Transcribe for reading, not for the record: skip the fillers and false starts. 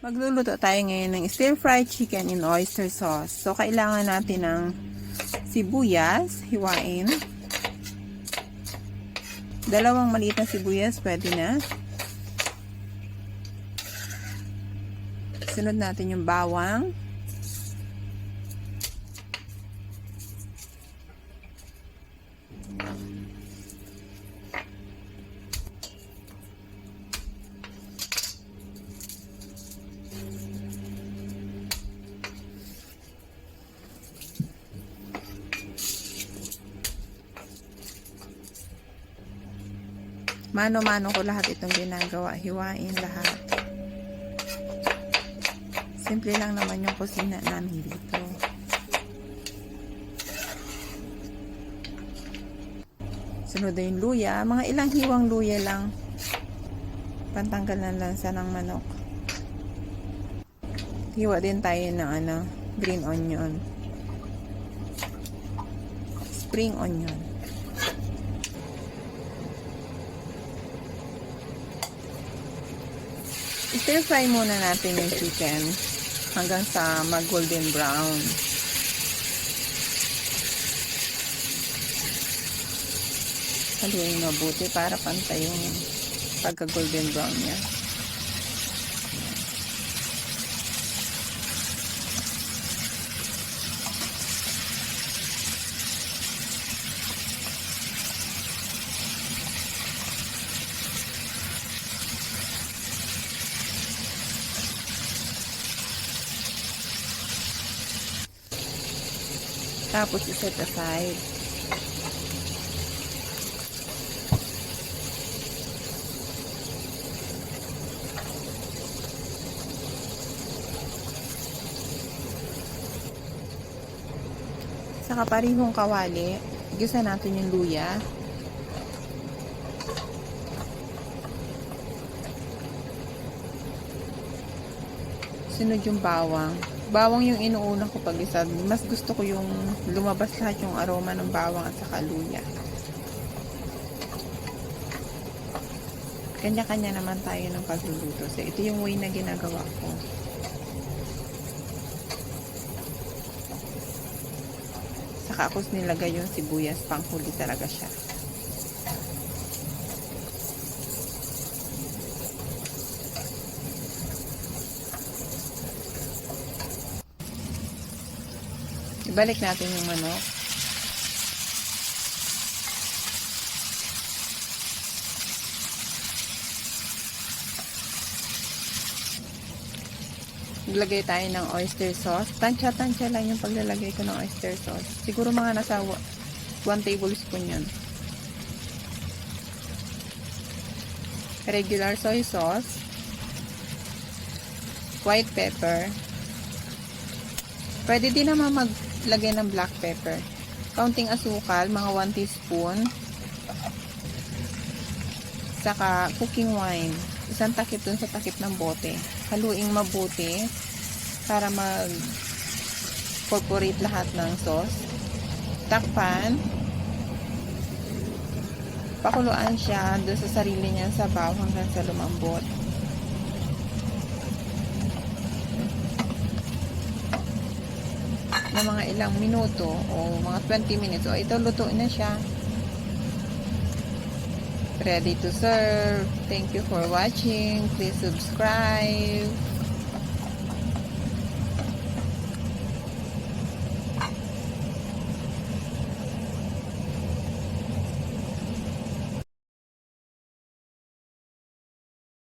Magluluto tayo ngayon ng stir-fried chicken in oyster sauce. So, kailangan natin ng sibuyas, hiwain. Dalawang maliit na sibuyas, pwede na. Sunod natin yung bawang. Mano-mano ko lahat itong ginagawa. Hiwain lahat. Simple lang naman yung kusina namin dito. Sunod na yung luya. Mga ilang hiwang luya lang. Pantanggal ng lansa ng manok. Hiwa din tayo ng green onion. Spring onion. Stir fry muna natin yung chicken hanggang sa mag golden brown. Haluin mabuti para pantay yung pagka golden brown niya. Tapos iset aside. Sa kaparihong kawali, gisa natin yung luya. Sunod yung bawang. Bawang yung inuuna ko pag isa. Mas gusto ko yung lumabas lahat yung aroma ng bawang at saka luya. Kanya-kanya naman tayo ng pagluluto. So, ito yung way na ginagawa ko. Saka ako nilagay yung sibuyas. Panghuli talaga siya. Ibalik natin yung manok. Maglagay tayo ng oyster sauce. Tansya-tansya lang yung paglalagay ko ng oyster sauce. Siguro mga nasa 1 tablespoon yun. Regular soy sauce. White pepper. Pwede din naman maglagay ng black pepper. Kaunting asukal, mga 1 teaspoon. Saka cooking wine. Isang takip dun sa takip ng bote. Haluing mabuti para mag-incorporate lahat ng sauce. Takpan. Pakuluan siya doon sa sarili niya sa sabaw hanggang sa lumambot. Na mga ilang minuto o mga 20 minutes. O ito, luto na siya. Ready to serve. Thank you for watching. Please subscribe.